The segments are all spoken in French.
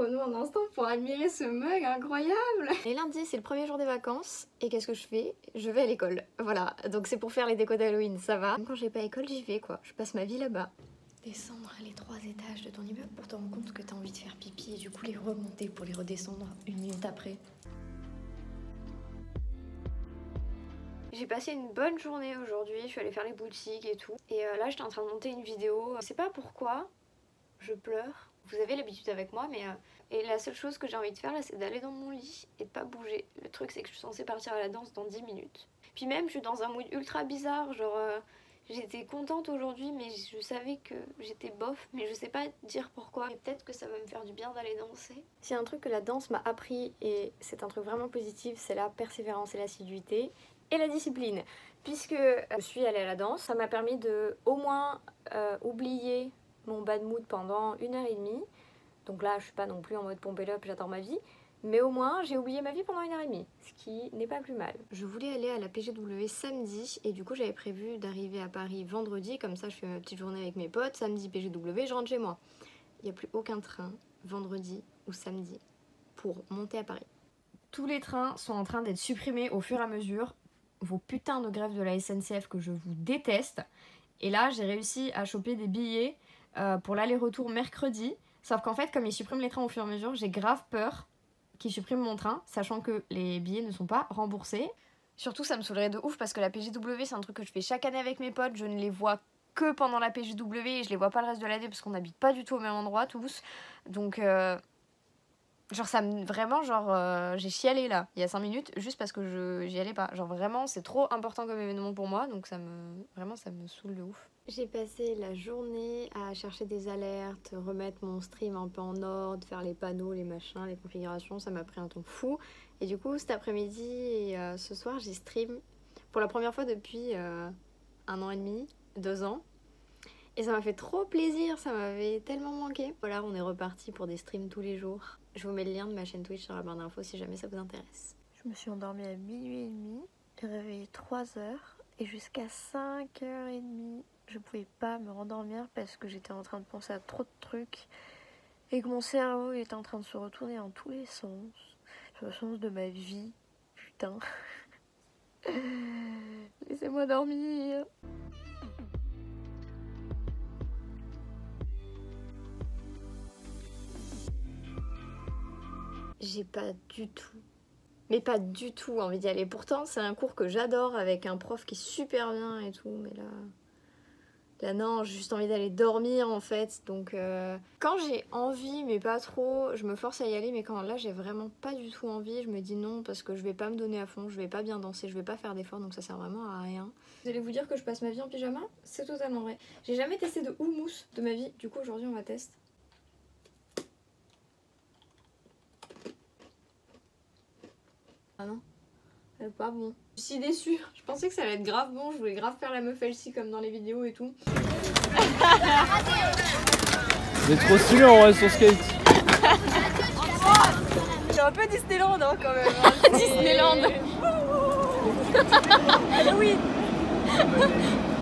Prenons un instant pour admirer ce mug incroyable. Et lundi, c'est le premier jour des vacances. Et qu'est-ce que je fais? Je vais à l'école. Voilà, donc c'est pour faire les décos d'Halloween, ça va. Même quand j'ai pas école, j'y vais quoi. Je passe ma vie là-bas. Descendre les 3 étages de ton immeuble pour te rendre compte que t'as envie de faire pipi et du coup les remonter pour les redescendre 1 minute après. J'ai passé une bonne journée aujourd'hui, je suis allée faire les boutiques et tout. Et là j'étais en train de monter une vidéo. Je sais pas pourquoi je pleure. Vous avez l'habitude avec moi, mais et la seule chose que j'ai envie de faire là, c'est d'aller dans mon lit et de pas bouger. Le truc, c'est que je suis censée partir à la danse dans 10 minutes. Puis même, je suis dans un mood ultra bizarre, genre j'étais contente aujourd'hui, mais je savais que j'étais bof, mais je sais pas dire pourquoi. Et peut-être que ça va me faire du bien d'aller danser. C'est un truc que la danse m'a appris et c'est un truc vraiment positif, c'est la persévérance et l'assiduité et la discipline. Puisque je suis allée à la danse, ça m'a permis de au moins oublier mon bad mood pendant 1h30. Donc là je suis pas non plus en mode pompe up, j'attends ma vie, mais au moins j'ai oublié ma vie pendant 1h30, ce qui n'est pas plus mal. Je voulais aller à la PGW samedi et du coup j'avais prévu d'arriver à Paris vendredi, comme ça je fais ma petite journée avec mes potes, samedi PGW, je rentre chez moi. Il n'y a plus aucun train vendredi ou samedi pour monter à Paris. Tous les trains sont en train d'être supprimés au fur et à mesure. Vos putains de grèves de la SNCF que je vous déteste. Et là j'ai réussi à choper des billets pour l'aller-retour mercredi. Sauf qu'en fait, comme ils suppriment les trains au fur et à mesure, j'ai grave peur qu'ils suppriment mon train, sachant que les billets ne sont pas remboursés. Surtout, ça me saoulerait de ouf parce que la PGW, c'est un truc que je fais chaque année avec mes potes. Je ne les vois que pendant la PGW et je les vois pas le reste de l'année parce qu'on n'habite pas du tout au même endroit tous. Donc, genre, ça me... Vraiment, genre, j'ai chialé là, il y a 5 minutes, juste parce que j'y allais pas. Genre, vraiment, c'est trop important comme événement pour moi, donc vraiment, ça me saoule de ouf. J'ai passé la journée à chercher des alertes, remettre mon stream un peu en ordre, faire les panneaux, les machins, les configurations, ça m'a pris un temps fou. Et du coup, cet après-midi et ce soir, j'ai stream pour la première fois depuis 1 an et demi, 2 ans. Et ça m'a fait trop plaisir, ça m'avait tellement manqué. Voilà, on est reparti pour des streams tous les jours. Je vous mets le lien de ma chaîne Twitch sur la barre d'infos si jamais ça vous intéresse. Je me suis endormie à 00h30, réveillée 3h et jusqu'à 5h30. Je pouvais pas me rendormir parce que j'étais en train de penser à trop de trucs et que mon cerveau était en train de se retourner dans tous les sens. Sur le sens de ma vie. Putain. Laissez-moi dormir. J'ai pas du tout, mais pas du tout envie d'y aller. Pourtant, c'est un cours que j'adore avec un prof qui est super bien et tout, mais là non, j'ai juste envie d'aller dormir en fait. Donc quand j'ai envie mais pas trop, je me force à y aller. Mais quand là j'ai vraiment pas du tout envie, je me dis non parce que je vais pas me donner à fond, je vais pas bien danser, je vais pas faire d'efforts, donc ça sert vraiment à rien. Vous allez vous dire que je passe ma vie en pyjama? C'est totalement vrai. J'ai jamais testé de houmous de ma vie, du coup aujourd'hui on va tester. Ah non, c'est pas bon. Je suis déçue, je pensais que ça allait être grave bon, je voulais grave faire la meuf Elsie comme dans les vidéos et tout. C'est trop stylé en vrai sur skate. C'est un peu Disneyland hein, quand même. Hein. Disneyland. Halloween.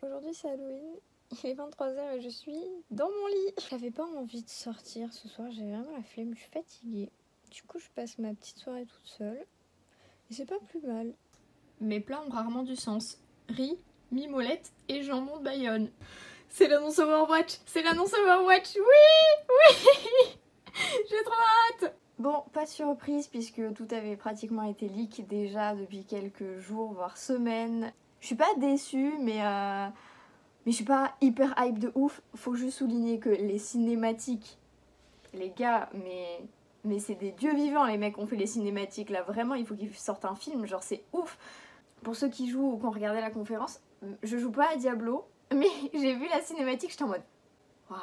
Aujourd'hui c'est Halloween, il est 23h et je suis dans mon lit. J'avais pas envie de sortir ce soir, j'avais vraiment la flemme, je suis fatiguée. Du coup je passe ma petite soirée toute seule. Et c'est pas plus mal. Mes plats ont rarement du sens. Riz, mimolette et jambon de Bayonne. C'est l'annonce Overwatch. C'est l'annonce Overwatch. Oui, oui. J'ai trop hâte. Bon, pas de surprise puisque tout avait pratiquement été leak déjà depuis quelques jours, voire semaines. Je suis pas déçue, mais je suis pas hyper hype de ouf. Faut juste souligner que les cinématiques, les gars, mais c'est des dieux vivants les mecs qui ont fait les cinématiques là, vraiment il faut qu'ils sortent un film, genre c'est ouf. Pour ceux qui jouent ou qui ont regardé la conférence, je joue pas à Diablo, mais j'ai vu la cinématique, j'étais en mode waouh.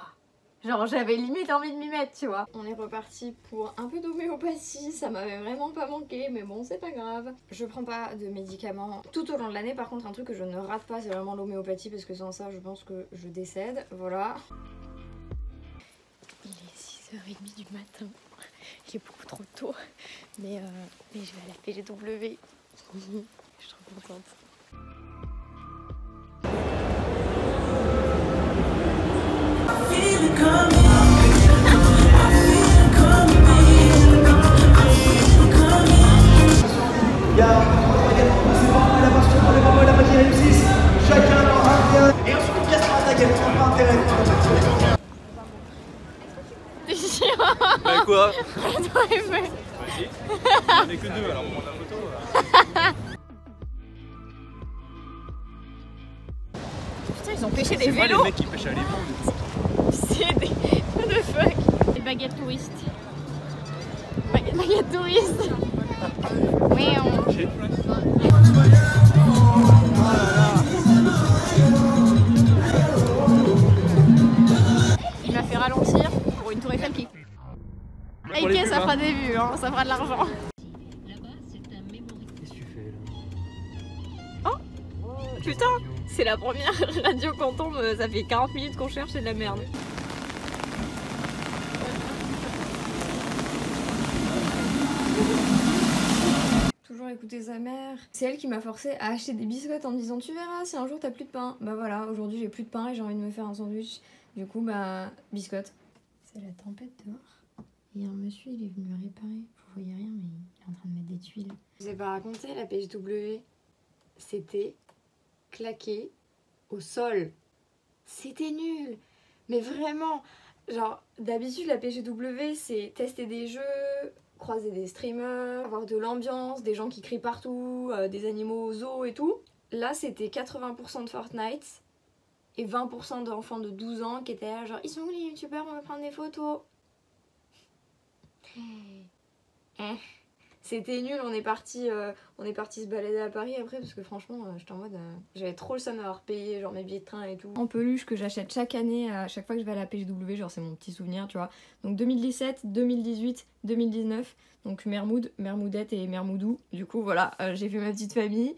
Genre j'avais limite envie de m'y mettre, tu vois. On est reparti pour un peu d'homéopathie, ça m'avait vraiment pas manqué, mais bon c'est pas grave. Je prends pas de médicaments tout au long de l'année, par contre un truc que je ne rate pas c'est vraiment l'homéopathie parce que sans ça je pense que je décède, voilà. Il est 6h30 du matin. Il est beaucoup trop tôt, mais je vais à la PGW. Je suis trop contente. I feel it coming. Bah quoi? Vas-y. On est que deux, alors on prend la photo. Putain, ils ont pêché des C'est pas les vélos. mecs qui pêchent à l'épaule. C'est des... What the fuck. Des baguettes touristes. Baguettes touristes. Oui, il m'a fait ralentir pour une tour Eiffel qui... Pour les Ok, pubs, ça hein. fera des vues, hein, ça fera de l'argent. Qu'est-ce que tu fais là? Putain, c'est la première radio qu'on tombe, ça fait 40 minutes qu'on cherche, c'est de la merde. Toujours écouter sa mère. C'est elle qui m'a forcé à acheter des biscottes en me disant tu verras si un jour t'as plus de pain. Bah voilà, aujourd'hui j'ai plus de pain et j'ai envie de me faire un sandwich. Du coup bah biscottes. C'est la tempête dehors. Et un monsieur il est venu me réparer. Vous voyez rien mais il est en train de mettre des tuiles. Je vous ai pas raconté la PHW. C'était claqué au sol. C'était nul. Mais vraiment, genre d'habitude la PGW c'est tester des jeux, croiser des streamers, avoir de l'ambiance, des gens qui crient partout, des animaux aux zoos et tout. Là c'était 80% de Fortnite et 20% d'enfants de 12 ans qui étaient là genre ils sont où les youtubeurs, on va prendre des photos. C'était nul, on est parti se balader à Paris après parce que franchement j'étais en mode j'avais trop le seum d'avoir payé genre mes billets de train et tout. En peluche que j'achète chaque année à chaque fois que je vais à la PGW, genre c'est mon petit souvenir tu vois. Donc 2017, 2018, 2019, donc Mermoud, Mermoudette et Mermoudou. Du coup voilà, j'ai fait ma petite famille.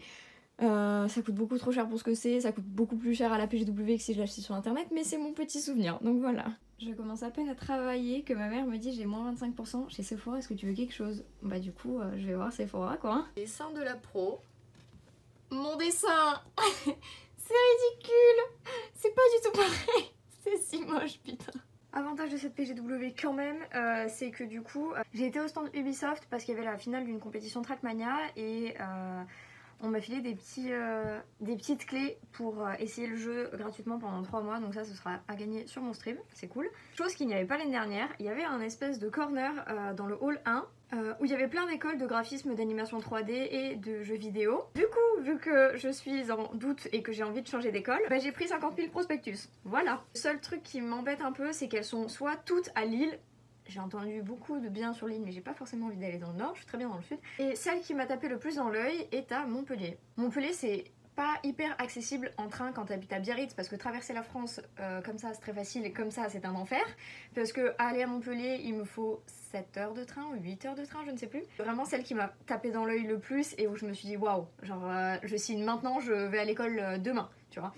Ça coûte beaucoup trop cher pour ce que c'est, ça coûte beaucoup plus cher à la PGW que si je l'achetais sur internet, mais c'est mon petit souvenir, donc voilà. Je commence à peine à travailler que ma mère me dit j'ai moins 25% chez Sephora, est-ce que tu veux quelque chose? Bah du coup je vais voir Sephora quoi. Dessin de la pro. Mon dessin c'est ridicule. C'est pas du tout pareil. C'est si moche putain. Avantage de cette PGW quand même, c'est que du coup j'ai été au stand Ubisoft parce qu'il y avait la finale d'une compétition Trackmania et on m'a filé des petites clés pour essayer le jeu gratuitement pendant 3 mois, donc ça ce sera à gagner sur mon stream, c'est cool. Chose qu'il n'y avait pas l'année dernière, il y avait un espèce de corner dans le hall 1 où il y avait plein d'écoles de graphisme, d'animation 3D et de jeux vidéo. Du coup, vu que je suis en doute et que j'ai envie de changer d'école, bah, j'ai pris 50 000 prospectus, voilà. Le seul truc qui m'embête un peu, c'est qu'elles sont soit toutes à Lille. J'ai entendu beaucoup de bien sur l'île mais j'ai pas forcément envie d'aller dans le nord, je suis très bien dans le sud. Et celle qui m'a tapé le plus dans l'œil est à Montpellier. Montpellier c'est pas hyper accessible en train quand t'habites à Biarritz parce que traverser la France comme ça c'est très facile et comme ça c'est un enfer. Parce que aller à Montpellier il me faut 7 heures de train ou 8 heures de train, je ne sais plus. Vraiment celle qui m'a tapé dans l'œil le plus et où je me suis dit waouh, genre je signe maintenant, je vais à l'école demain, tu vois.